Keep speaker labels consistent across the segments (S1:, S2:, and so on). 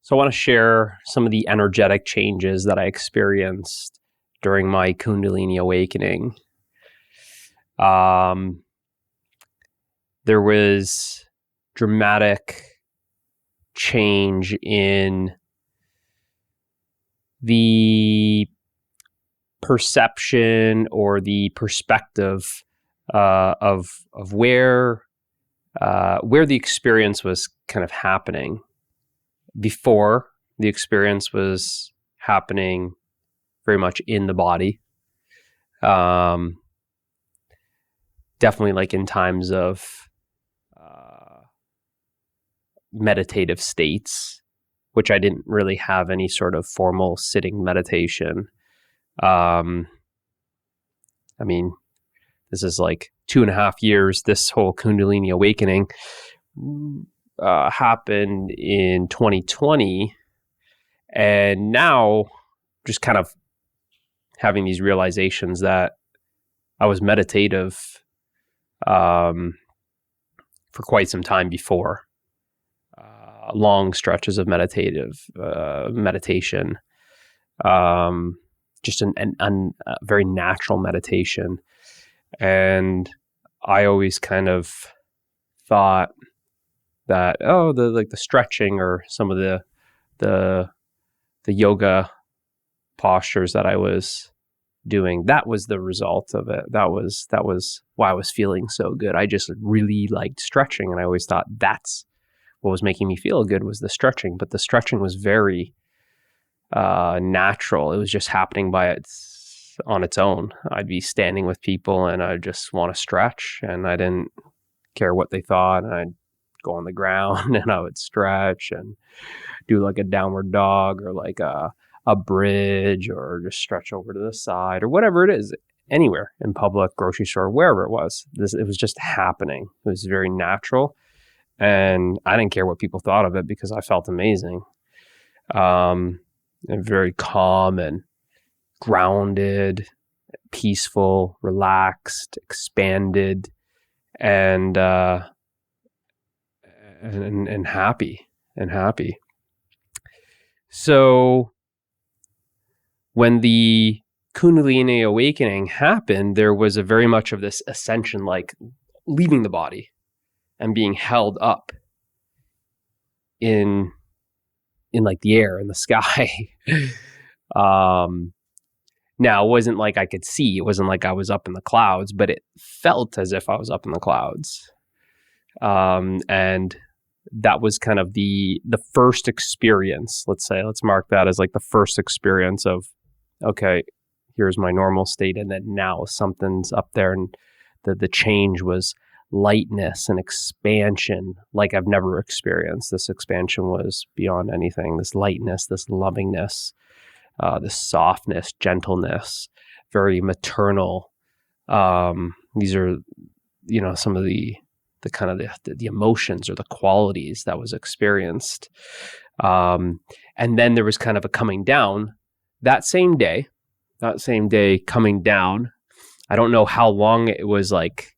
S1: So I want to share some of the energetic changes that I experienced during my Kundalini awakening. There was dramatic change in the perception or the perspective of where the experience was kind of happening. Before, the experience was happening very much in the body. Definitely like in times of meditative states, which I didn't really have any sort of formal sitting meditation. I mean, this is like 2.5 years. This whole Kundalini awakening happened in 2020, and now just kind of having these realizations that I was meditative for quite some time before, long stretches of meditation, just a very natural meditation. And I always kind of thought that, the stretching or some of the yoga postures that I was doing, that was the result of it. That was why I was feeling so good. I just really liked stretching, and I always thought that's what was making me feel good, was the stretching. But the stretching was very natural. It was just happening on its own. I'd be standing with people and I just want to stretch, and I didn't care what they thought. And I'd go on the ground and I would stretch and do like a downward dog or like a bridge, or just stretch over to the side, or whatever it is, anywhere in public, grocery store, wherever it was. It was just happening. It was very natural, and I didn't care what people thought of it because I felt amazing. And very calm and grounded, peaceful, relaxed, expanded, and happy. So when the Kundalini awakening happened, there was a very much of this ascension, like leaving the body and being held up in like the air, in the sky. Now, it wasn't like I could see. It wasn't like I was up in the clouds, but it felt as if I was up in the clouds. And that was kind of the first experience, let's mark that as like the first experience of, okay, here's my normal state, and then now something's up there, and the change was lightness and expansion like I've never experienced. This expansion was beyond anything. This lightness, this lovingness, this softness, gentleness, very maternal. These are, some of the kind of the emotions or the qualities that was experienced. And then there was kind of a coming down that same day coming down. I don't know how long it was like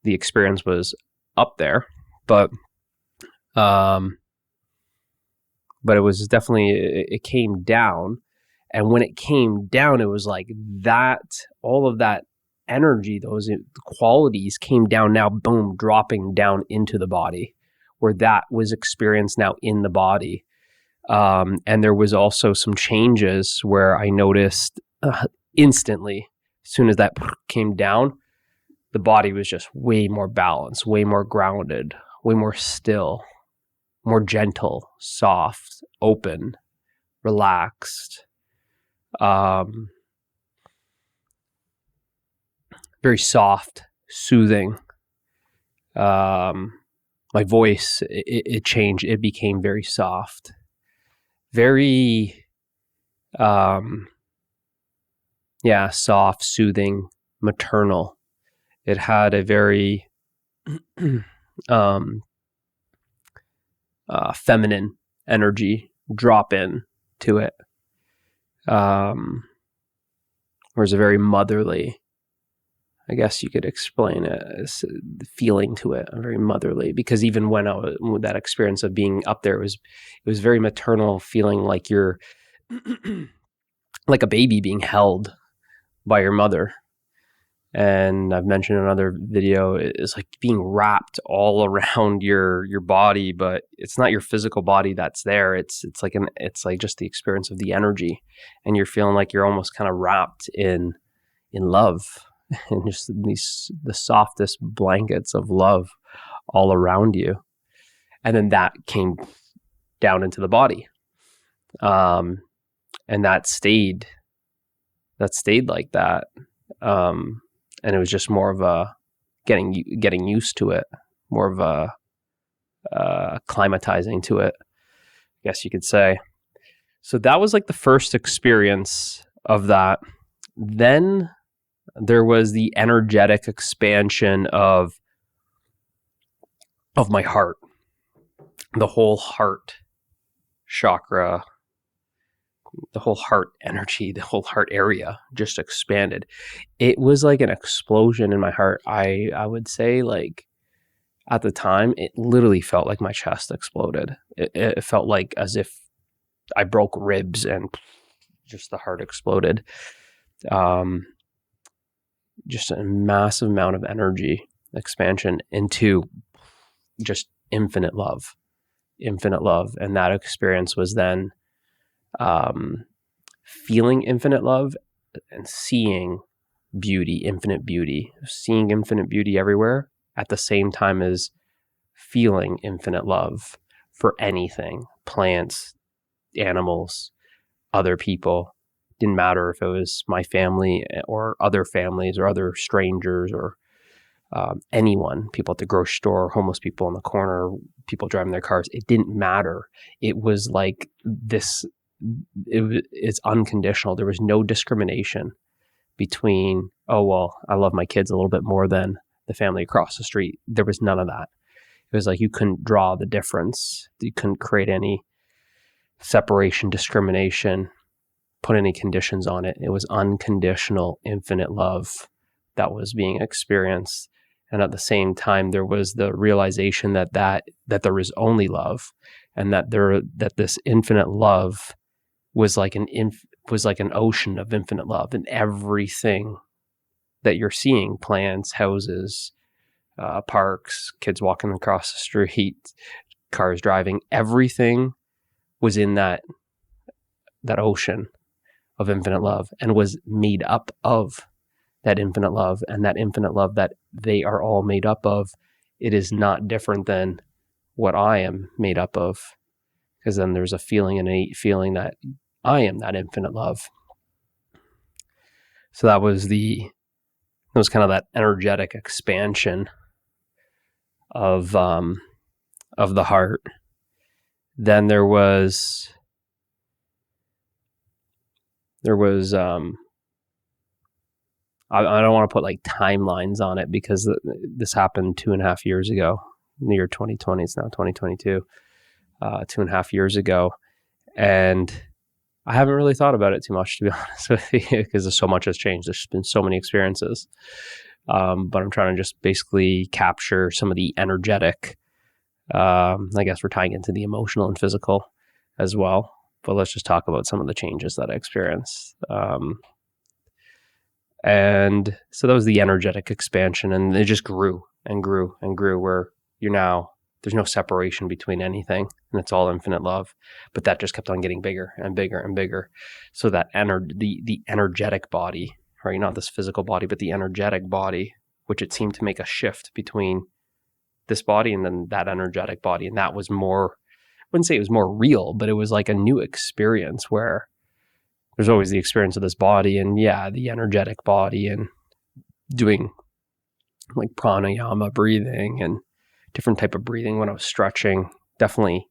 S1: the experience was up there, but it was definitely, it came down. And when it came down, it was like that, all of that energy, those qualities came down now, boom, dropping down into the body, where that was experienced now in the body. And there was also some changes where I noticed instantly, as soon as that came down, the body was just way more balanced, way more grounded, way more still, more gentle, soft, open, relaxed. Very soft, soothing. My voice, it changed. It became very soft, very, soft, soothing, maternal. It had a very feminine energy drop in to it. Whereas a very motherly, I guess you could explain it as the feeling to it, very motherly, because even when I was with that experience of being up there, it was very maternal, feeling like you're like a baby being held by your mother. And I've mentioned in another video, it's like being wrapped all around your body, but it's not your physical body that's there. It's like just the experience of the energy, and you're feeling like you're almost kind of wrapped in love, and just the softest blankets of love all around you. And then that came down into the body, and that stayed like that. And it was just more of a getting used to it, more of a acclimatizing to it, I guess you could say. So that was like the first experience of that. Then there was the energetic expansion of my heart, the whole heart chakra, the whole heart energy, the whole heart area just expanded. It was like an explosion in my heart. I would say, like, at the time, it literally felt like my chest exploded. It felt like as if I broke ribs and just the heart exploded. Just a massive amount of energy expansion into just infinite love. And that experience was then feeling infinite love and seeing beauty, infinite beauty, seeing infinite beauty everywhere at the same time as feeling infinite love for anything, plants, animals, other people. Didn't matter if it was my family or other families or other strangers or anyone, people at the grocery store, homeless people in the corner, people driving their cars. It didn't matter. It was like this. It's unconditional. There was no discrimination between, oh, well, I love my kids a little bit more than the family across the street. There was none of that. It was like you couldn't draw the difference. You couldn't create any separation, discrimination, put any conditions on it. It was unconditional, infinite love that was being experienced. And at the same time, there was the realization that there is only love, and that this infinite love was like an ocean of infinite love, and everything that you're seeing, plants, houses, parks, kids walking across the street, cars driving, everything was in that ocean of infinite love and was made up of that infinite love. And that infinite love that they are all made up of, it is not different than what I am made up of, because then there's a feeling, an innate feeling that I am that infinite love. So that was kind of that energetic expansion of the heart. Then there was I don't want to put like timelines on it, because this happened 2.5 years ago, in the year 2020. It's now 2022, 2.5 years ago. And I haven't really thought about it too much, to be honest with you, because so much has changed. There's been so many experiences. But I'm trying to just basically capture some of the energetic, I guess we're tying into the emotional and physical as well. But let's just talk about some of the changes that I experienced. And so that was the energetic expansion, and it just grew and grew and grew, where there's no separation between anything, and it's all infinite love. But that just kept on getting bigger and bigger and bigger. So that the energetic body, right? Not this physical body, but the energetic body, which it seemed to make a shift between this body and then that energetic body. And that was more, I wouldn't say it was more real, but it was like a new experience, where there's always the experience of this body and the energetic body, and doing like pranayama breathing and different type of breathing when I was stretching. Definitely,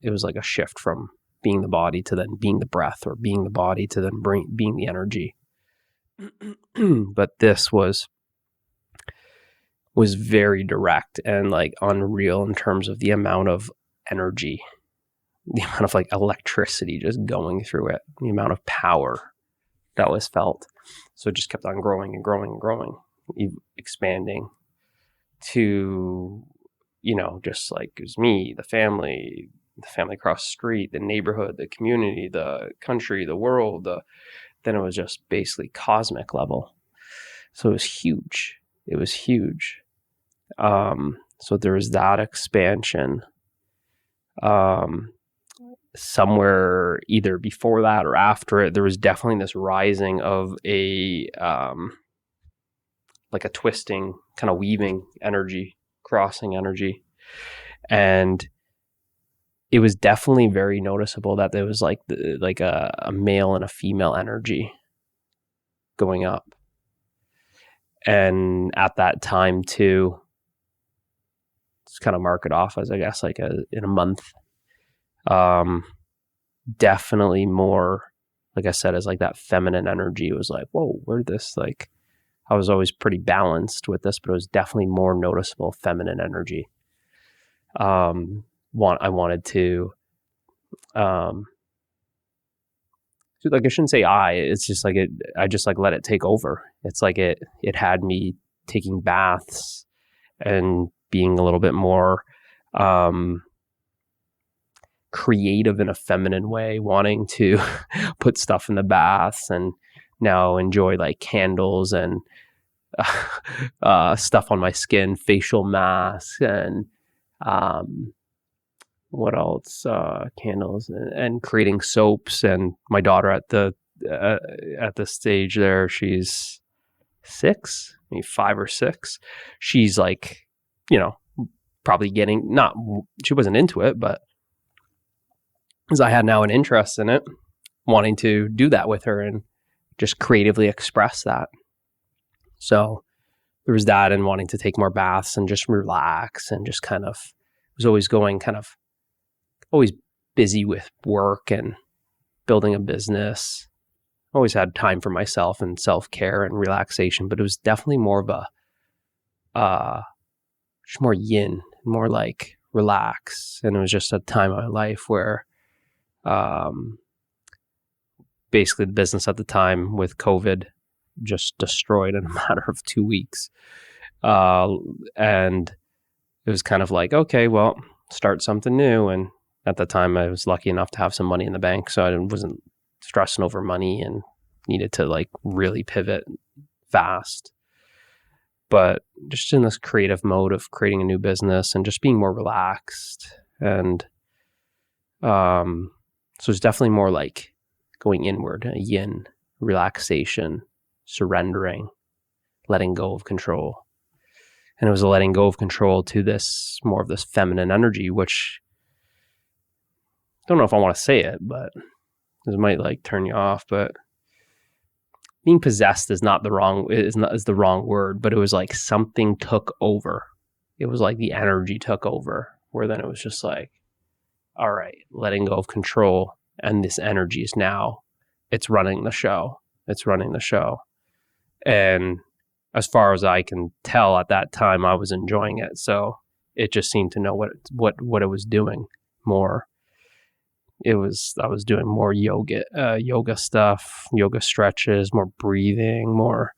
S1: it was like a shift from being the body to then being the breath, or being the body to then being the energy. But this was very direct and like unreal in terms of the amount of energy, the amount of like electricity just going through it, the amount of power that was felt. So it just kept on growing and growing and growing. expanding to, just like it was me, the family across the street, the neighborhood, the community, the country, the world. Then it was just basically cosmic level. So it was huge. It was huge. So there was that expansion. Somewhere either before that or after it, there was definitely this rising of a like a twisting, kind of weaving energy, crossing energy. And it was definitely very noticeable that there was like a male and a female energy going up. And at that time too, let's kind of mark it off as, I guess, like in a month, definitely more, like I said, as like that feminine energy was like, whoa, where did this, like, I was always pretty balanced with this, but it was definitely more noticeable feminine energy. I wanted to, like, I shouldn't say it's just like I just like let it take over. It's like it had me taking baths and being a little bit more creative in a feminine way, wanting to put stuff in the baths and now enjoy like candles and stuff on my skin, facial masks, and what else? Candles and creating soaps. And my daughter at the stage there, she's 6, maybe 5 or 6. She's like, probably she wasn't into it, but as I had now an interest in it, wanting to do that with her and just creatively express that. So there was that, and wanting to take more baths and just relax, and just kind of was always busy with work and building a business. Always had time for myself and self-care and relaxation, but it was definitely more of a just more yin, more like relax. And it was just a time of my life where basically the business at the time with COVID just destroyed in a matter of 2 weeks. And it was kind of like, okay, well, start something new. And at the time I was lucky enough to have some money in the bank, so I wasn't stressing over money and needed to like really pivot fast. But just in this creative mode of creating a new business and just being more relaxed. And so it's definitely more like going inward, a yin, relaxation, surrendering, letting go of control. And it was a letting go of control to this more of this feminine energy, which I don't know if I want to say it, but this might like turn you off, but being possessed is the wrong word, but it was like something took over. It was like the energy took over, where then it was just like, all right, letting go of control. And this energy is now, it's running the show. It's running the show. And as far as I can tell at that time, I was enjoying it. So it just seemed to know what it was doing more. I was doing more yoga stuff, yoga stretches, more breathing, more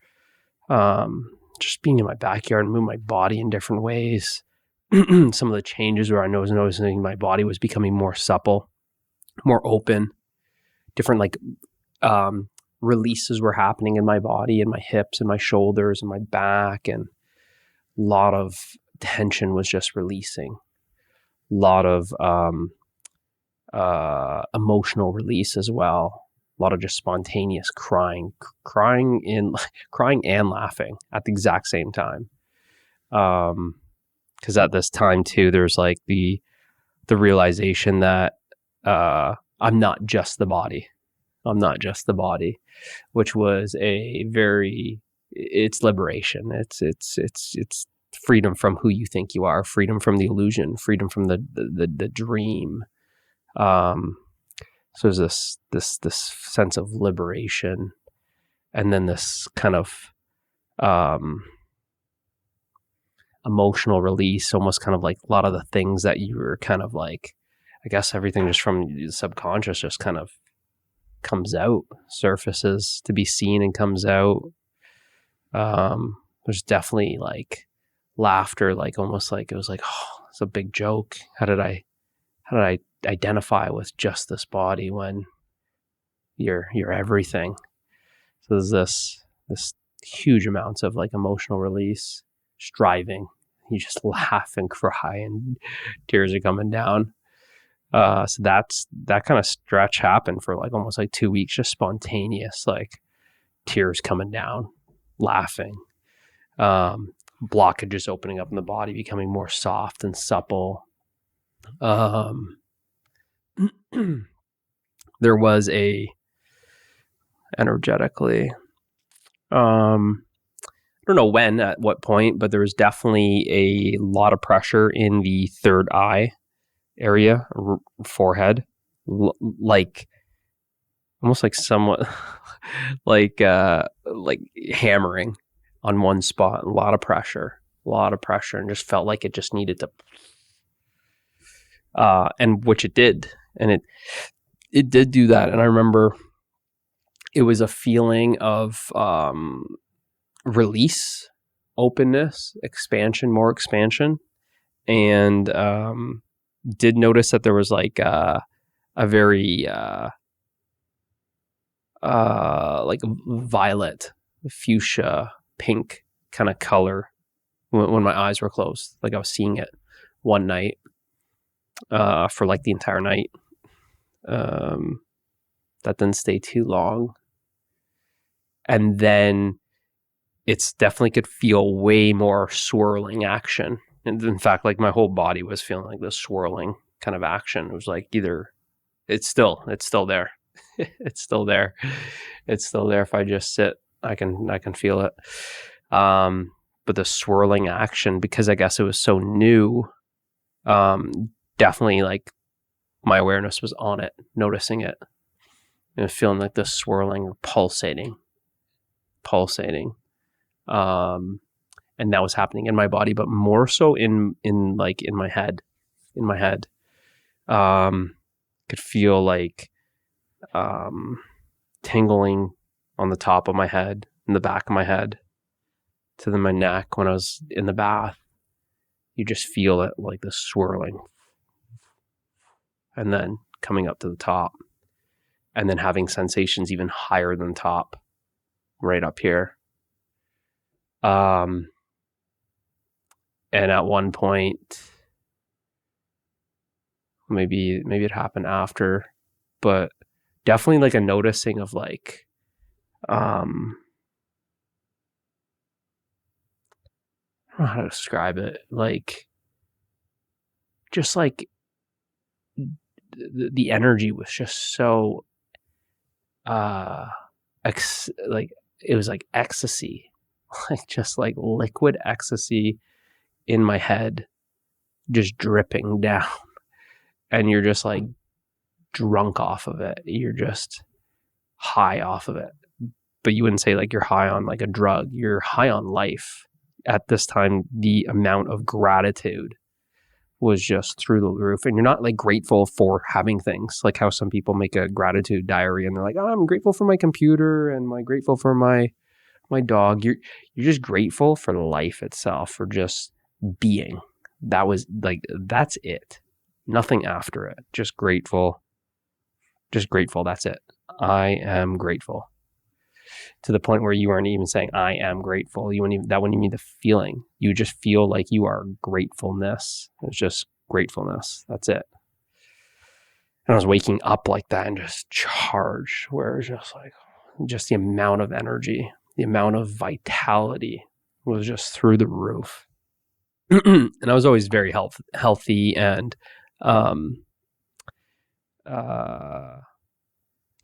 S1: just being in my backyard and moving my body in different ways. Some of the changes where I was noticing my body was becoming more supple, more open, different like releases were happening in my body, in my hips and my shoulders and my back, and a lot of tension was just releasing. A lot of emotional release as well. A lot of just spontaneous crying and laughing at the exact same time. Because at this time too, there's like the realization that I'm not just the body. I'm not just the body, which was it's liberation. It's freedom from who you think you are, freedom from the illusion, freedom from the dream. So there's this sense of liberation, and then this kind of emotional release, almost kind of like a lot of the things that you were kind of like, I guess everything just from the subconscious just kind of comes out, surfaces to be seen and comes out. There's definitely like laughter, like almost like it was like, oh, it's a big joke. How did I identify with just this body when you're everything? So there's this huge amounts of like emotional release, striving. You just laugh and cry and tears are coming down. So that kind of stretch happened for like almost like 2 weeks, just spontaneous, like tears coming down, laughing, blockages opening up in the body, becoming more soft and supple. There was a energetically, I don't know when, at what point, but there was definitely a lot of pressure in the third eye area, forehead, like almost like somewhat like hammering on one spot. A lot of pressure, and just felt like it just needed to, and which it did, and it did do that. And I remember it was a feeling of release, openness, expansion, more expansion, and did notice that there was like a very like violet, fuchsia, pink kind of color when my eyes were closed. Like I was seeing it one night for like the entire night. That didn't stay too long. And then it's definitely could feel way more swirling action. And in fact, like my whole body was feeling like this swirling kind of action. It was like either it's still there. It's still there. It's still there. If I just sit, I can feel it. But the swirling action, because I guess it was so new, definitely like my awareness was on it, noticing it, and feeling like this swirling or pulsating. And that was happening in my body, but more so in my head. Could feel like tingling on the top of my head, in the back of my head, to my neck when I was in the bath. You just feel it like this swirling, and then coming up to the top, and then having sensations even higher than top, right up here. And at one point, maybe it happened after, but definitely like a noticing of like, I don't know how to describe it. Like, just like the energy was just so, like it was like ecstasy, like just like liquid ecstasy in my head, just dripping down, and you're just like drunk off of it. You're just high off of it, but you wouldn't say like you're high on like a drug. You're high on life. At this time, the amount of gratitude was just through the roof, and you're not like grateful for having things, like how some people make a gratitude diary and they're like, oh, I'm grateful for my computer and I'm grateful for my dog. You're just grateful for life itself, for just being. That was like, that's it. Nothing after it. Just grateful. That's it. I am grateful. To the point where you aren't even saying I am grateful. That wouldn't even be the feeling. You just feel like you are gratefulness. It's just gratefulness. That's it. And I was waking up like that and just charged, where it's just like, just the amount of energy, the amount of vitality was just through the roof. And I was always very healthy and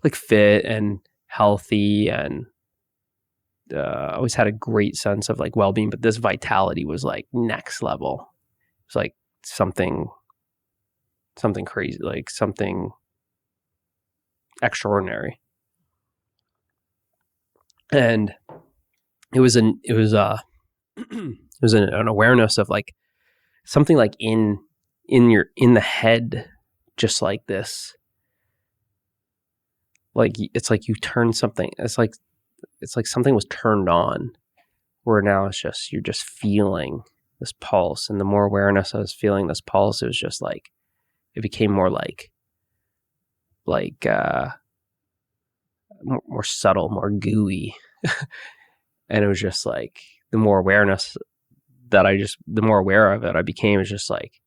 S1: like fit and healthy, and always had a great sense of like well-being, but this vitality was like next level. It's like something crazy, like something extraordinary. And it was an awareness of like something like in the head, just like this, like it's like you turn something, it's like something was turned on where now it's just, you're just feeling this pulse. And the more awareness I was feeling this pulse, it was just like, it became more like more subtle, more gooey. And it was just like, the more awareness the more aware of it I became, is just like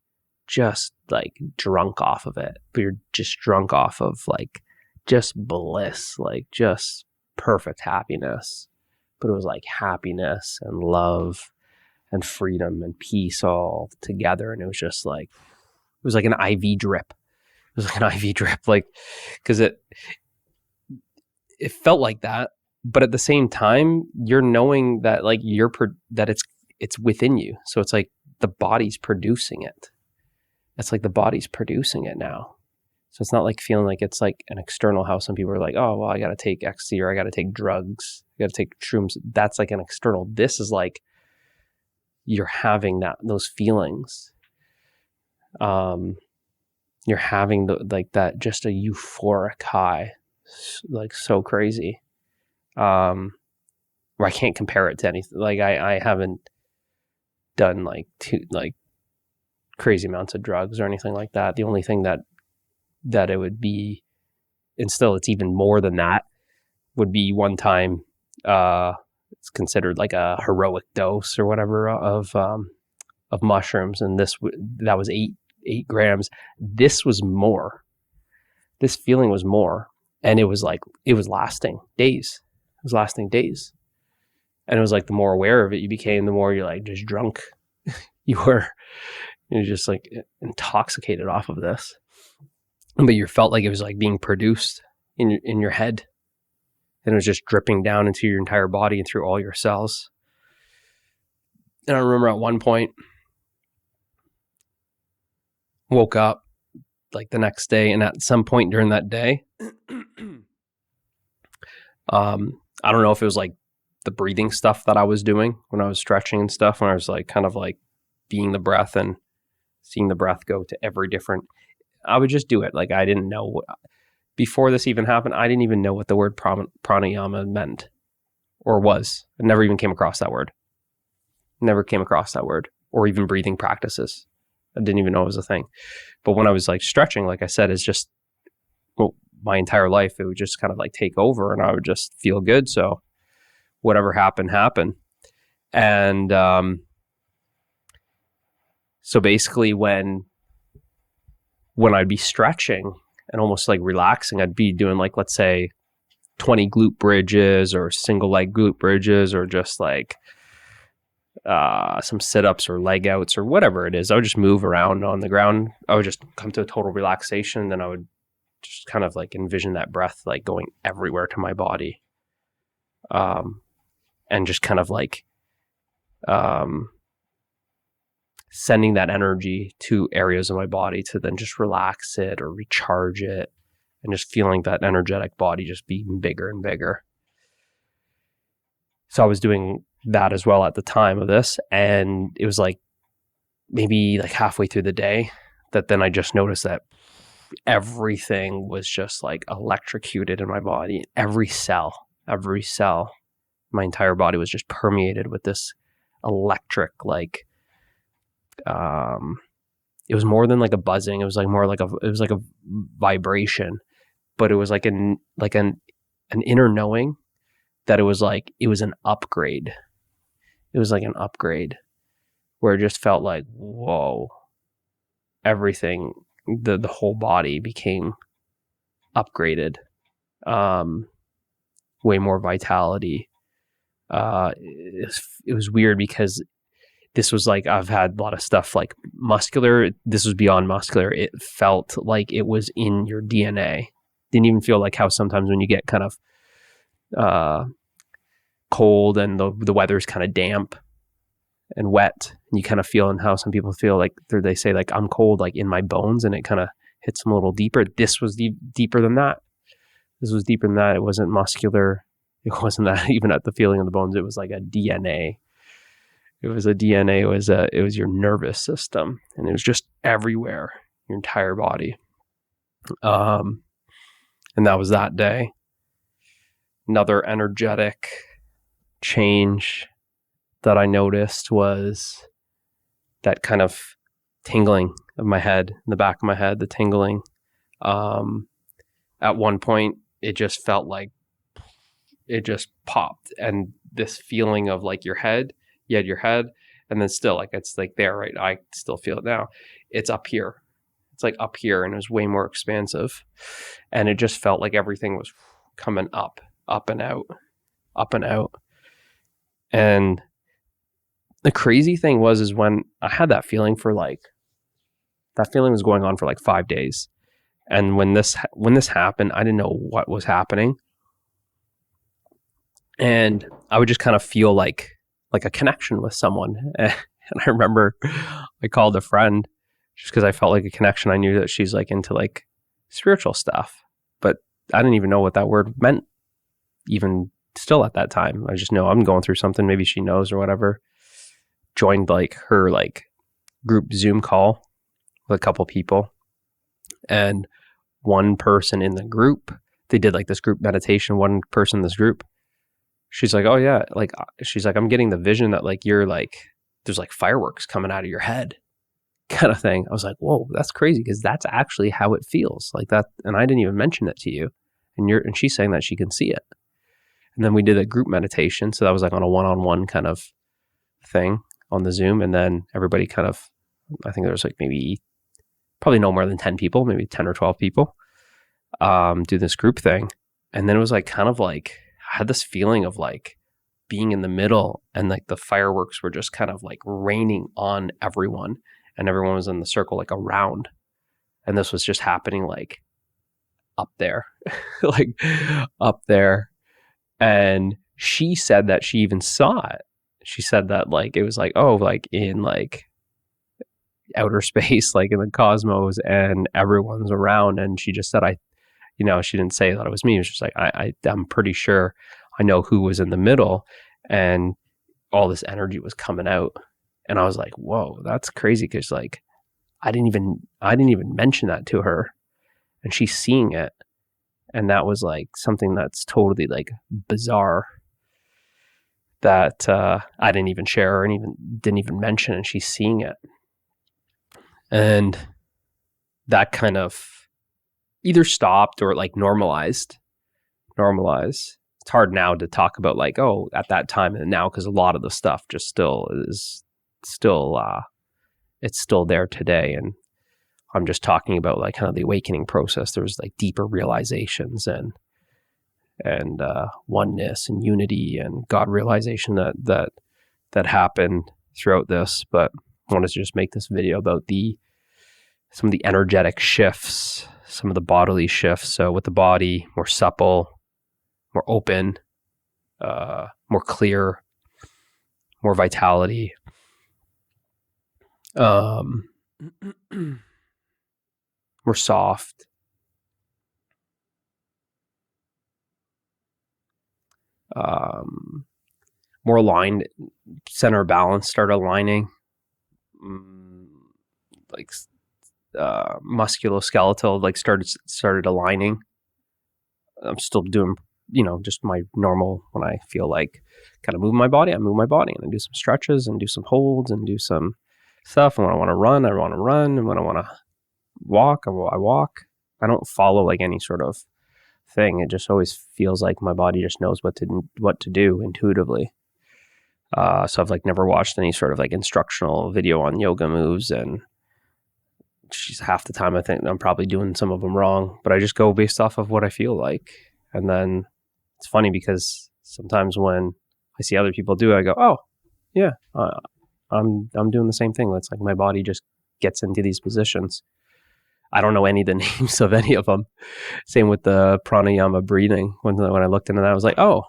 S1: drunk off of it. But you're just drunk off of like just bliss, like just perfect happiness. But it was like happiness and love and freedom and peace all together. And it was just like, it was like an IV drip. It was like an IV drip, like, because it felt like that. But at the same time, you're knowing that like that it's within you. So it's like the body's producing it. It's like the body's producing it now. So it's not like feeling like it's like an external, how some people are like, oh, well, I got to take ecstasy, or I got to take drugs, I got to take shrooms. That's like an external. This is like, you're having those feelings. You're having that, just a euphoric high, like so crazy. Where I can't compare it to anything. Like I haven't done like crazy amounts of drugs or anything like that. The only thing that it would be, and still it's even more than that, would be one time, it's considered like a heroic dose or whatever of mushrooms. And that was 8 grams. This was more. This feeling was more. And it was lasting days. It was lasting days. And it was like, the more aware of it you became, the more you're like just drunk. You're just like intoxicated off of this. But you felt like it was like being produced in your head. And it was just dripping down into your entire body and through all your cells. And I remember at one point, woke up like the next day, and at some point during that day, I don't know if it was like the breathing stuff that I was doing when I was stretching and stuff, when I was like kind of like being the breath and seeing the breath go to every different, I would just do it. Like I didn't know, before this even happened, I didn't even know what the word pranayama meant or was. I never even came across that word. Or even breathing practices. I didn't even know it was a thing. But when I was like stretching, like I said, it's just, well, my entire life, it would just kind of like take over and I would just feel good. So whatever happened. And so basically when I'd be stretching and almost like relaxing, I'd be doing like, let's say 20 glute bridges or single leg glute bridges, or just like some sit-ups or leg outs or whatever it is. I would just move around on the ground. I would just come to a total relaxation. Then I would just kind of like envision that breath like going everywhere to my body. And just kind of like sending that energy to areas of my body to then just relax it or recharge it, and just feeling that energetic body just being bigger and bigger. So I was doing that as well at the time of this, and it was like maybe like halfway through the day that then I just noticed that everything was just like electrocuted in my body. Every cell, my entire body was just permeated with this electric, like, it was more than like a buzzing. It was like more like it was like a vibration, but it was like an inner knowing that it was an upgrade. It was like an upgrade where it just felt like, whoa, everything, the whole body became upgraded. Way more vitality. It was weird because this was like, I've had a lot of stuff like muscular. This was beyond muscular. It felt like it was in your DNA. Didn't even feel like how sometimes when you get kind of cold and the weather's kind of damp and wet, and you kind of feel, and how some people feel like they say like, I'm cold, like in my bones, and it kind of hits them a little deeper. This was deeper than that. This was deeper than that. It wasn't muscular. It wasn't that even at the feeling of the bones. It was like a DNA. It was a DNA. It was your nervous system, and it was just everywhere, your entire body. And that was that day. Another energetic change, that I noticed was that kind of tingling of my head, in the back of my head, the tingling. At one point, it just felt like it just popped, and this feeling of like you had your head, and then still like it's like there, right? I still feel it now. It's up here. It's like up here, and it was way more expansive, and it just felt like everything was coming up and out, up and out. And the crazy thing is when I had that feeling that feeling was going on for like 5 days. And when this happened, I didn't know what was happening. And I would just kind of feel like a connection with someone. And I remember I called a friend just because I felt like a connection. I knew that she's like into like spiritual stuff, but I didn't even know what that word meant even still at that time. I just know I'm going through something. Maybe she knows or whatever. Joined like her like group Zoom call with a couple people, and one person in the group, they did like this group meditation. One person in this group, she's like, oh yeah, like she's like, I'm getting the vision that like you're like there's like fireworks coming out of your head, kind of thing. I was like, whoa, that's crazy, because that's actually how it feels like that. And I didn't even mention it to you, and she's saying that she can see it. And then we did a group meditation, so that was like on a one-on-one kind of thing on the Zoom, and then everybody kind of, I think there was like maybe probably no more than 10 people, maybe 10 or 12 people, do this group thing. And then it was like kind of like I had this feeling of like being in the middle, and like the fireworks were just kind of like raining on everyone, and everyone was in the circle like around, and this was just happening like up there, like up there. And she said that she even saw it. She said that like it was like, oh, like in like outer space, like in the cosmos, and everyone's around. And she just said, she didn't say that it was me. It was just like, I'm pretty sure I know who was in the middle, and all this energy was coming out. And I was like, whoa, that's crazy. Cause like, I didn't even mention that to her, and she's seeing it. And that was like something that's totally like bizarre that I didn't even share, or didn't even mention, and she's seeing it. And that kind of either stopped or like normalized. It's hard now to talk about like, oh, at that time and now, because a lot of the stuff just still is it's still there today. And I'm just talking about like kind of the awakening process. There's like deeper realizations and oneness and unity and God realization that happened throughout this. But I wanted to just make this video about some of the energetic shifts, some of the bodily shifts. So with the body, more supple, more open, more clear, more vitality. More soft. More aligned, center of balance started aligning, like musculoskeletal like started aligning. I'm still doing, just my normal, when I feel like kind of moving my body, I move my body, and I do some stretches and do some holds and do some stuff. And when I want to run, I want to run. And when I want to walk, I walk. I don't follow like any sort of thing. It just always feels like my body just knows what to do intuitively. So I've like never watched any sort of like instructional video on yoga moves, and half the time I think I'm probably doing some of them wrong, but I just go based off of what I feel like. And then it's funny because sometimes when I see other people do it, I go, oh yeah, I'm doing the same thing. It's like my body just gets into these positions. I don't know any of the names of any of them. Same with the pranayama breathing. When I looked into that, I was like, oh,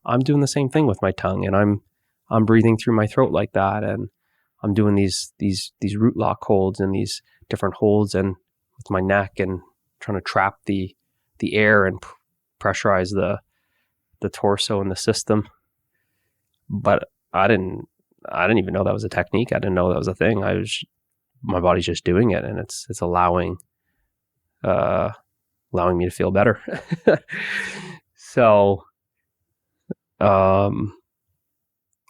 S1: I'm doing the same thing with my tongue, and I'm breathing through my throat like that, and I'm doing these root lock holds and these different holds, and with my neck, and trying to trap the air and pressurize the torso and the system. But I didn't even know that was a technique. I didn't know that was a thing. My body's just doing it, and it's allowing me to feel better. So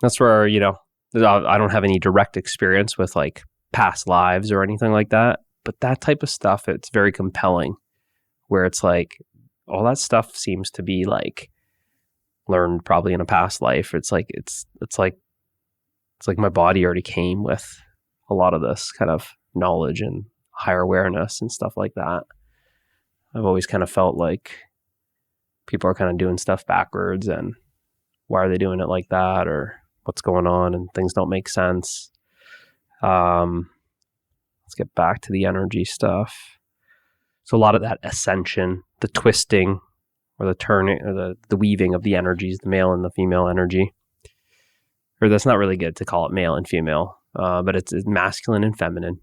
S1: That's where, I don't have any direct experience with like past lives or anything like that. But that type of stuff, it's very compelling, where it's like all that stuff seems to be like learned probably in a past life. It's like my body already came with a lot of this kind of knowledge and higher awareness and stuff like that. I've always kind of felt like people are kind of doing stuff backwards, and why are they doing it like that, or what's going on, and things don't make sense. Let's get back to the energy stuff. So a lot of that ascension, the twisting or the turning or the weaving of the energies, the male and the female energy. Or that's not really good to call it male and female, but it's masculine and feminine.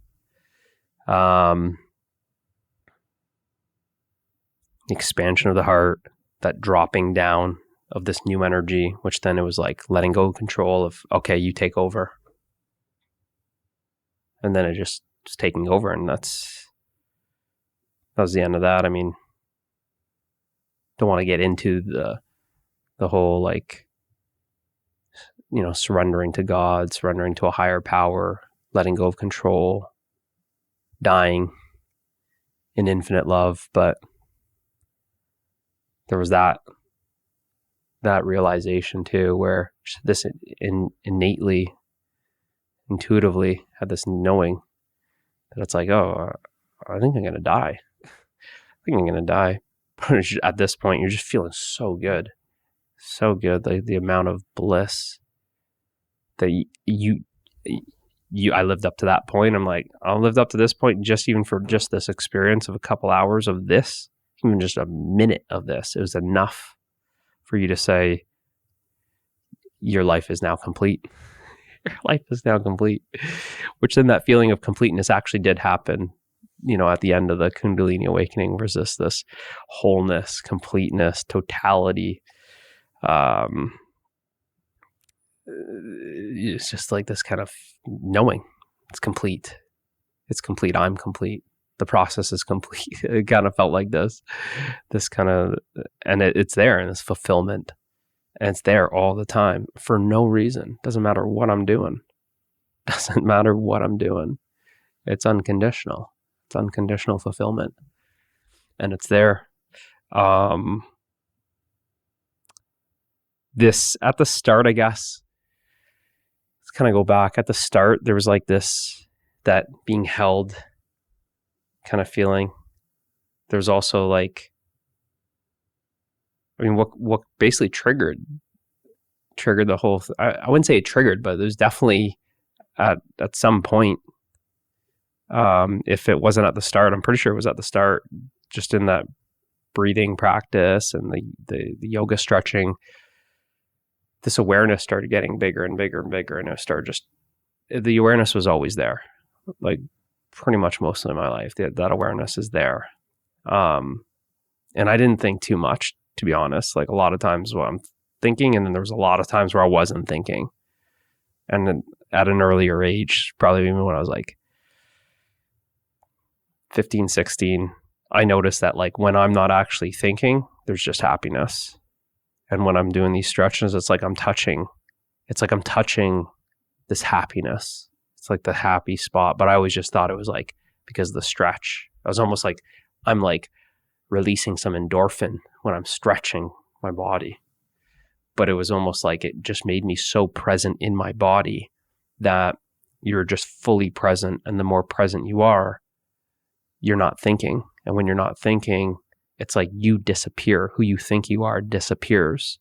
S1: Expansion of the heart, that dropping down of this new energy, which then it was like letting go of control of, okay, you take over. And then it just taking over, and that was the end of that. I mean, don't want to get into the whole like, surrendering to God, surrendering to a higher power, letting go of control, dying in infinite love. But there was that realization too, where this innately, intuitively had this knowing that it's like, oh, I think I'm going to die. But at this point, you're just feeling so good. Like the amount of bliss that I lived up to that point. I'm like, I lived up to this point just even for just this experience of a couple hours of this, even just a minute of this. It was enough for you to say, your life is now complete. Your life is now complete. Which then that feeling of completeness actually did happen, at the end of the Kundalini awakening, versus this wholeness, completeness, totality. It's just like this kind of knowing it's complete. I'm complete. The process is complete. It kind of felt like this kind of, and it's there in this fulfillment, and it's there all the time for no reason. Doesn't matter what I'm doing. It's unconditional. It's unconditional fulfillment, and it's there. This at the start, I guess. Let's kind of go back. At the start, there was like that being held kind of feeling. There's also like, I mean, what basically triggered the whole. I wouldn't say it triggered, but there's definitely at some point. If it wasn't at the start, I'm pretty sure it was at the start, just in that breathing practice and the yoga stretching. This awareness started getting bigger and bigger and bigger, and the awareness was always there, like pretty much most of my life. That awareness is there, and I didn't think too much, to be honest. Like a lot of times when I'm thinking, and then there was a lot of times where I wasn't thinking. And then at an earlier age, probably even when I was like 15, 16, I noticed that like when I'm not actually thinking, there's just happiness. And when I'm doing these stretches, it's like I'm touching this happiness. It's like the happy spot. But I always just thought it was like because of the stretch. I was almost like I'm like releasing some endorphin when I'm stretching my body. But it was almost like it just made me so present in my body that you're just fully present. And the more present you are, you're not thinking. And when you're not thinking, it's like you disappear. Who you think you are disappears.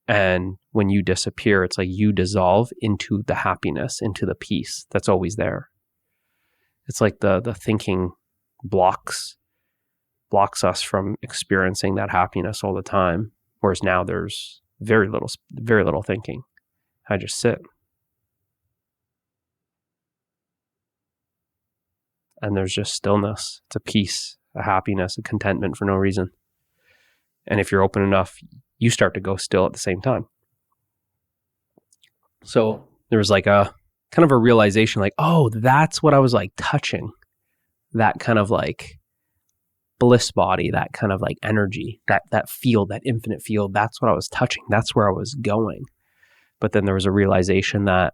S1: And when you disappear, it's like you dissolve into the happiness, into the peace that's always there. It's like the thinking blocks us from experiencing that happiness all the time. Whereas now there's very little thinking. I just sit. And there's just stillness. It's a peace, a happiness, a contentment for no reason. And if you're open enough, you start to go still at the same time. So there was like a kind of a realization like, oh, that's what I was like touching. That kind of like bliss body, that kind of like energy, that field, that infinite field. That's what I was touching. That's where I was going. But then there was a realization that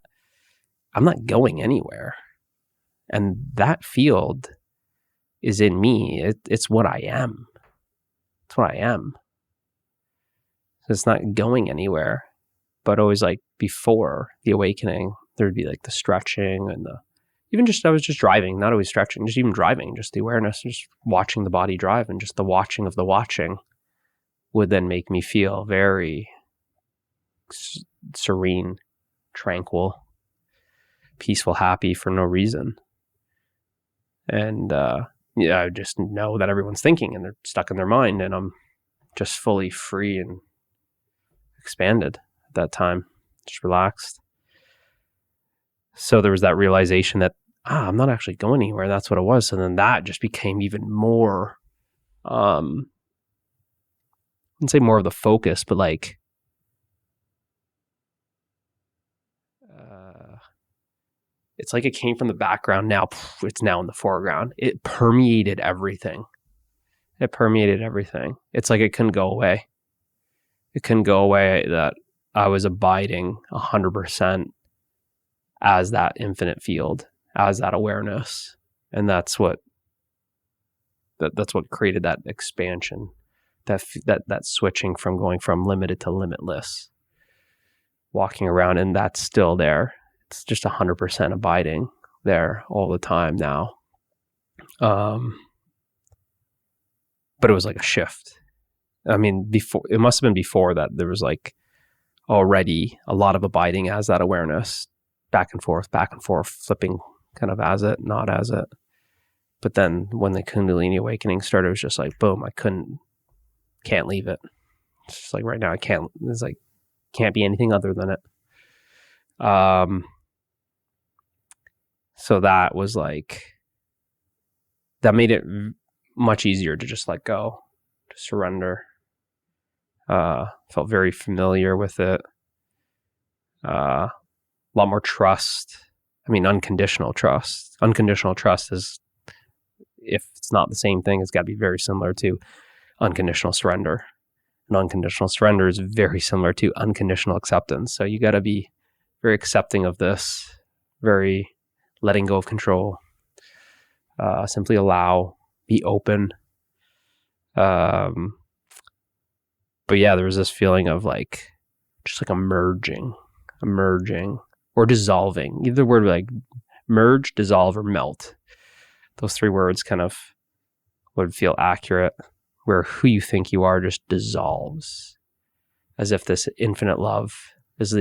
S1: I'm not going anywhere. And that field is in me. It's what I am. It's what I am. It's not going anywhere. But always like before the awakening, there'd be like the stretching and I was just driving, not always stretching, just even driving, just the awareness, just watching the body drive, and just the watching of the watching would then make me feel very serene, tranquil, peaceful, happy for no reason. And I just know that everyone's thinking and they're stuck in their mind, and I'm just fully free and expanded at that time, just relaxed. So there was that realization that I'm not actually going anywhere. That's what it was. So then that just became even more, I wouldn't say more of the focus, but like, it's like it came from the background. Now it's now in the foreground. It permeated everything. It's like it couldn't go away. It couldn't go away that I was abiding 100% as that infinite field, as that awareness. And that's what created that expansion, that switching from going from limited to limitless, walking around, and that's still there. It's just 100% abiding there all the time now. But it was like a shift. I mean, it must have been before that there was like already a lot of abiding as that awareness, back and forth, flipping kind of as it, not as it. But then when the Kundalini awakening started, it was just like, boom, can't leave it. It's just like right now, can't be anything other than it. So that was like, that made it much easier to just let go, to surrender. Felt very familiar with it. A lot more trust. I mean, unconditional trust. Unconditional trust is, if it's not the same thing, it's got to be very similar to unconditional surrender. And unconditional surrender is very similar to unconditional acceptance. So you got to be very accepting of this, very letting go of control. Simply allow, be open. But yeah, there was this feeling of like, just like emerging, or dissolving. Either word like merge, dissolve, or melt. Those three words kind of would feel accurate, where who you think you are just dissolves, as if this infinite love it's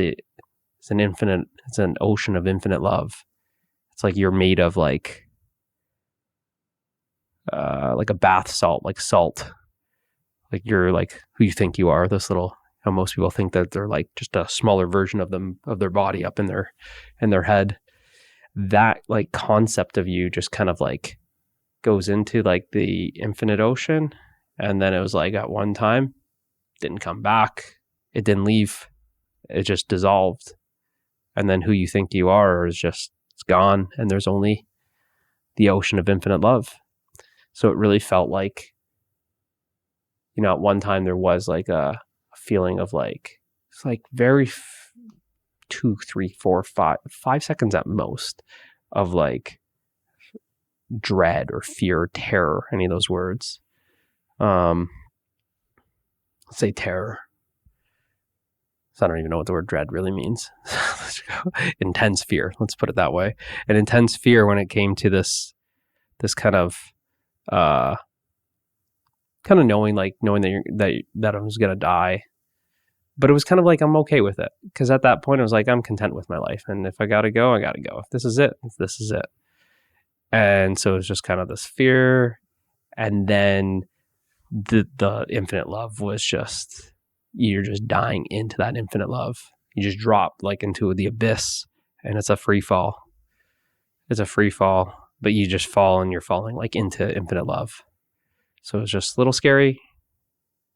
S1: an ocean of infinite love. It's like you're made of like a bath salt, like salt. Like you're like who you think you are. This little, how most people think that they're like just a smaller version of them, of their body up in their head. That like concept of you just kind of like goes into like the infinite ocean. And then it was like at one time, didn't come back. It didn't leave. It just dissolved. And then who you think you are is just, it's gone. And there's only the ocean of infinite love. So it really felt like, you know, at one time there was like a feeling of like, it's like very 2, 3, 4, 5 seconds at most of like dread or fear or terror, any of those words. Let's say terror. So I don't even know what the word dread really means. Intense fear. Let's put it that way. An intense fear when it came to this kind of knowing that I was gonna die. But it was kind of like I'm okay with it, because at that point I was like, I'm content with my life, and if I gotta go, I gotta go. If this is it, this is it. And so it was just kind of this fear, and then the infinite love was just, you're just dying into that infinite love. You just drop like into the abyss, and it's a free fall. It's a free fall, but you just fall, and you're falling like into infinite love. So it was just a little scary,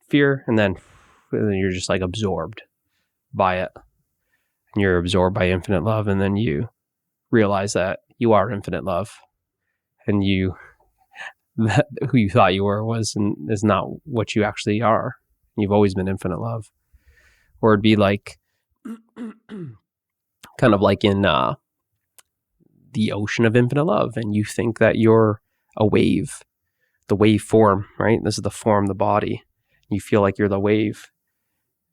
S1: fear, and then you're just like absorbed by it. And you're absorbed by infinite love, and then you realize that you are infinite love, and that who you thought you were is not what you actually are. You've always been infinite love. Or it'd be like kind of like in the ocean of infinite love, and you think that you're a wave, the wave form, right? This is the form, the body. You feel like you're the wave.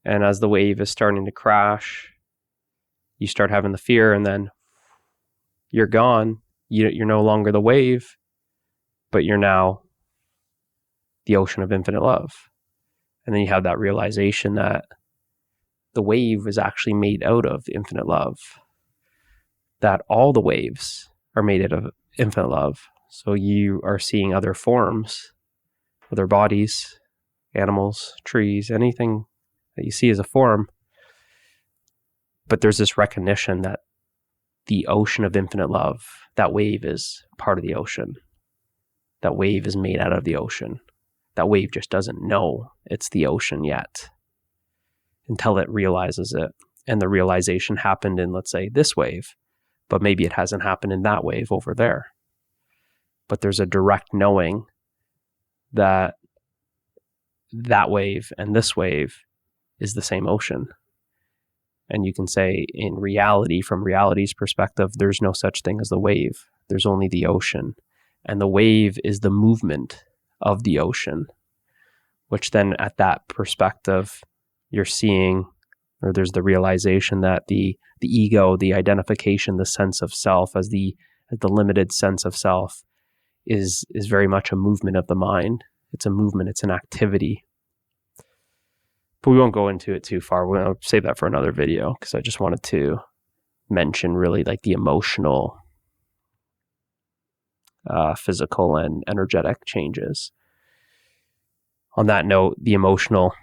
S1: And as the wave is starting to crash, you start having the fear, and then you're gone. You're no longer the wave, but you're now the ocean of infinite love. And then you have that realization that the wave is actually made out of infinite love, that all the waves are made out of infinite love. So you are seeing other forms, other bodies, animals, trees, anything that you see as a form. But there's this recognition that the ocean of infinite love, that wave is part of the ocean. That wave is made out of the ocean. That wave just doesn't know it's the ocean yet until it realizes it. And the realization happened in, let's say, this wave, but maybe it hasn't happened in that wave over there. But there's a direct knowing that that wave and this wave is the same ocean. And you can say in reality, from reality's perspective, there's no such thing as the wave. There's only the ocean. And the wave is the movement of the ocean, which then at that perspective, you're seeing, or there's the realization that the ego, the identification, the sense of self as the limited sense of self is very much a movement of the mind. It's a movement, it's an activity. But we won't go into it too far. We'll save that for another video because I just wanted to mention really like the emotional, physical, and energetic changes. On that note, the emotional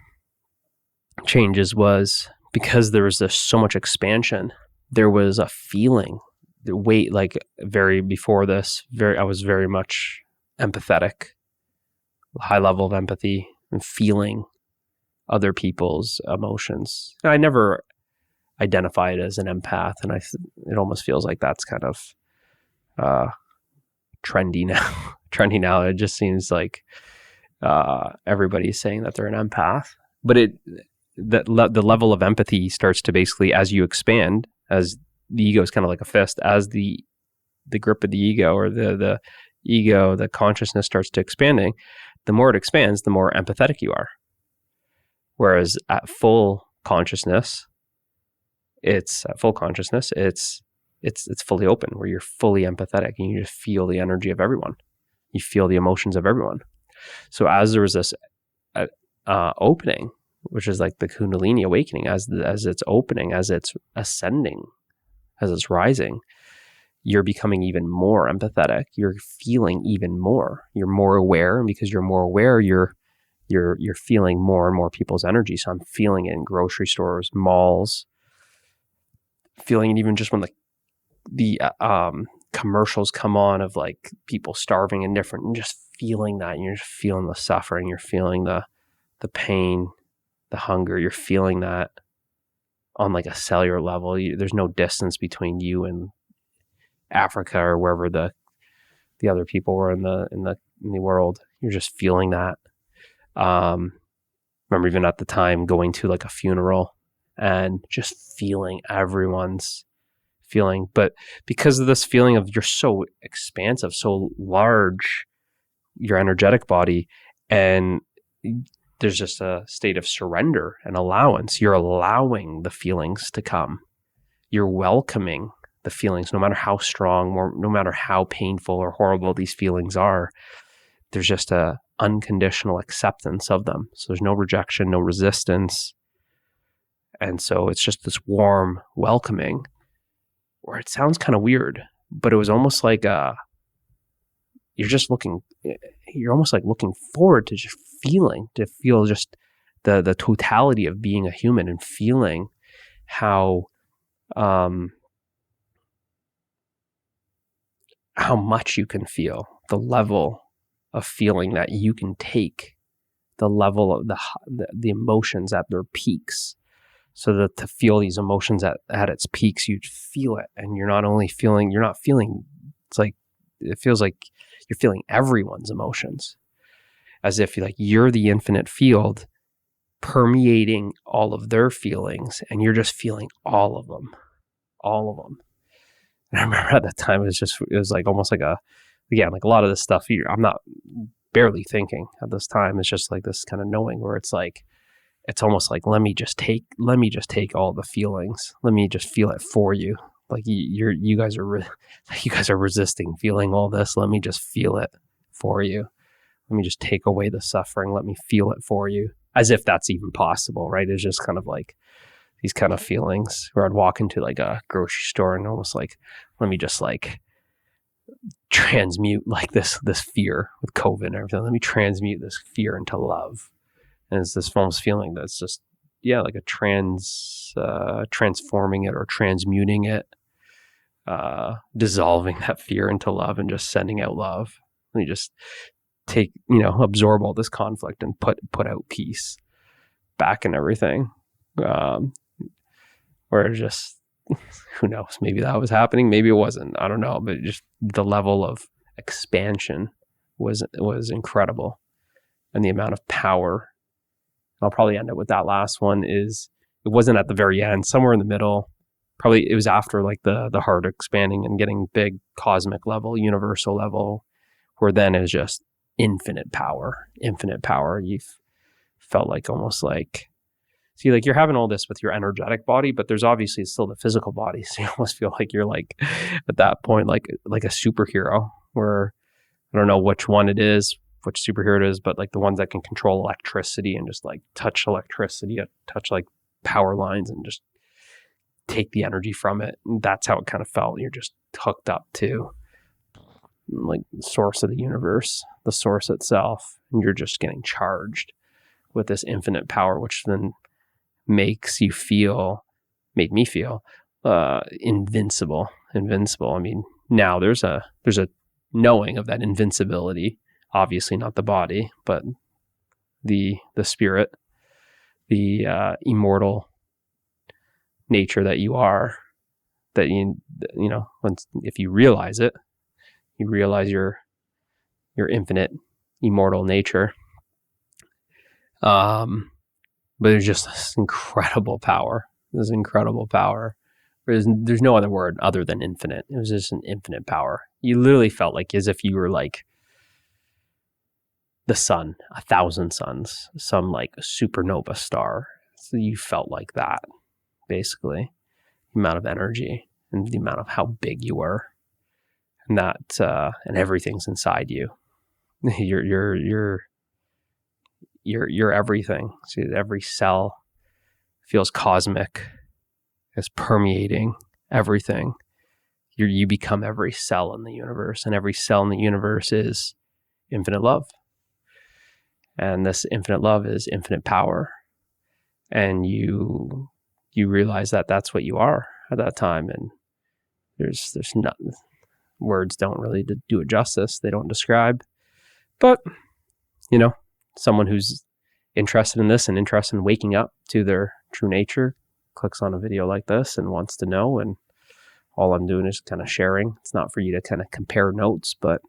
S1: changes was because there was so much expansion. There was a feeling, before this, I was very much empathetic, high level of empathy and feeling other people's emotions. And I never identified as an empath, and it almost feels like that's kind of trendy now. Trendy now. It just seems like everybody's saying that they're an empath, but the level of empathy starts to basically, as you expand, as the ego is kind of like a fist, as the grip of the ego or the ego, the consciousness starts to expanding, the more it expands, the more empathetic you are. Whereas at full consciousness, it's fully open, where you're fully empathetic and you just feel the energy of everyone. You feel the emotions of everyone. So as there was this opening, which is like the Kundalini awakening, as it's opening, as it's ascending, as it's rising, you're becoming even more empathetic. You're feeling even more. You're more aware, and because you're more aware, you're feeling more and more people's energy. So I'm feeling it in grocery stores, malls, feeling it even just when the commercials come on of like people starving and different, and just feeling that, and you're just feeling the suffering, you're feeling the pain, the hunger, you're feeling that on like a cellular level. There's no distance between you and Africa or wherever the other people were in the world. You're just feeling that. Remember even at the time going to like a funeral and just feeling everyone's feeling. But because of this feeling of you're so expansive, so large, your energetic body, and there's just a state of surrender and allowance. You're allowing the feelings to come. You're welcoming the feelings, no matter how strong or no matter how painful or horrible these feelings are. There's just a unconditional acceptance of them. So there's no rejection, no resistance. And so it's just this warm welcoming, where it sounds kind of weird, but it was almost like you're almost like looking forward to just to feel just the totality of being a human, and feeling how much you can feel, the level of feeling that you can take, the level of the emotions at their peaks. So that to feel these emotions at its peaks, you feel it, and you're not feeling, it feels like you're feeling everyone's emotions, as if you're the infinite field, permeating all of their feelings, and you're just feeling all of them. And I remember at that time, it was like almost like like a lot of this stuff, I'm not barely thinking at this time. It's just like this kind of knowing where it's almost like, let me just take all the feelings. Let me just feel it for you. Like you guys are resisting feeling all this. Let me just feel it for you. Let me just take away the suffering. Let me feel it for you. As if that's even possible, right? It's just kind of like these kind of feelings where I'd walk into like a grocery store and almost like, let me just like transmute like this fear with COVID and everything. Let me transmute this fear into love. And it's this almost feeling that's just, like a transforming it or transmuting it, dissolving that fear into love and just sending out love. Let me just absorb all this conflict and put out peace back in everything. Where it just, who knows, maybe that was happening, maybe it wasn't, I don't know, but just the level of expansion was incredible. And the amount of power, I'll probably end up with that last one, is it wasn't at the very end, somewhere in the middle. Probably it was after like the heart expanding and getting big cosmic level, universal level, where then it was just infinite power. You felt like almost like, see, like you're having all this with your energetic body, but there's obviously still the physical body. So you almost feel like you're like at that point, like a superhero, where I don't know which one it is, which superhero it is, but like the ones that can control electricity and just like touch electricity, touch like power lines and just take the energy from it. And that's how it kind of felt. You're just hooked up to like the source of the universe, the source itself, and you're just getting charged with this infinite power, which then made me feel invincible. I mean, now there's a knowing of that invincibility, obviously not the body, but the spirit, the immortal nature that you are, that if you realize it, you realize your infinite immortal nature. But there's just this incredible power. There's no other word other than infinite. It was just an infinite power. You literally felt like as if you were like the sun, 1,000 suns, some like supernova star. So you felt like that, basically. The amount of energy and the amount of how big you were. And that, and everything's inside you. You're everything. See, every cell feels cosmic. It's permeating everything. You become every cell in the universe, and every cell in the universe is infinite love. And this infinite love is infinite power. And you realize that that's what you are at that time. And there's not, words don't really do it justice. They don't describe. But, someone who's interested in this and interested in waking up to their true nature clicks on a video like this and wants to know. And all I'm doing is kind of sharing. It's not for you to kind of compare notes, but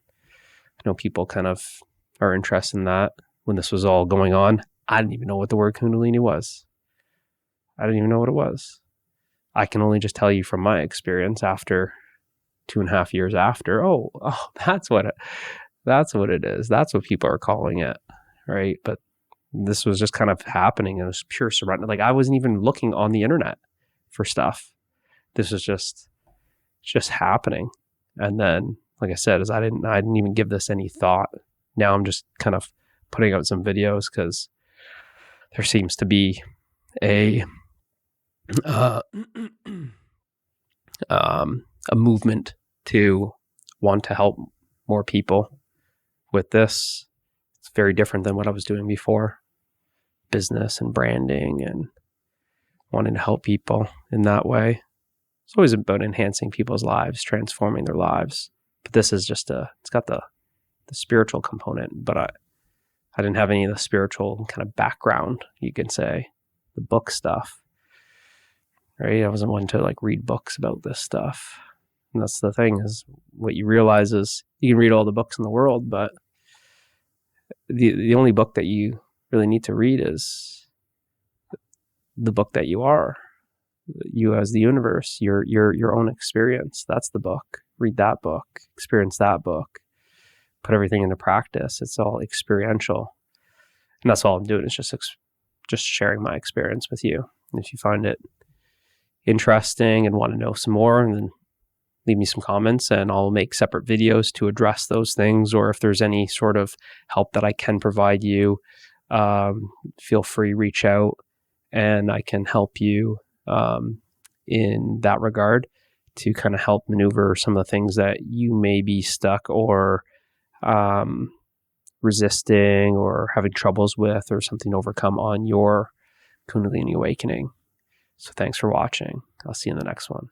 S1: I know people kind of are interested in that. When this was all going on, I didn't even know what the word Kundalini was. I didn't even know what it was. I can only just tell you from my experience after 2.5 years after, oh, that's what it is. That's what people are calling it. Right. But this was just kind of happening. It was pure surrender. Like I wasn't even looking on the internet for stuff. This was just happening. And then, like I said, I didn't even give this any thought. Now I'm just kind of putting out some videos because there seems to be a movement to want to help more people with this. It's very different than what I was doing before. Business and branding and wanting to help people in that way. It's always about enhancing people's lives, transforming their lives. But this is just it's got the spiritual component, but I didn't have any of the spiritual kind of background, you can say, the book stuff, right? I wasn't one to like read books about this stuff. And that's the thing, is what you realize is you can read all the books in the world, but the only book that you really need to read is the book that you are. You as the universe, your own experience. That's the book. Read that book. Experience that book. Put everything into practice. It's all experiential, and that's all I'm doing. Is just sharing my experience with you. And if you find it interesting and want to know some more, then leave me some comments, and I'll make separate videos to address those things. Or if there's any sort of help that I can provide you, feel free, reach out, and I can help you in that regard to kind of help maneuver some of the things that you may be stuck or resisting or having troubles with, or something to overcome on your Kundalini awakening. So thanks for watching. I'll see you in the next one.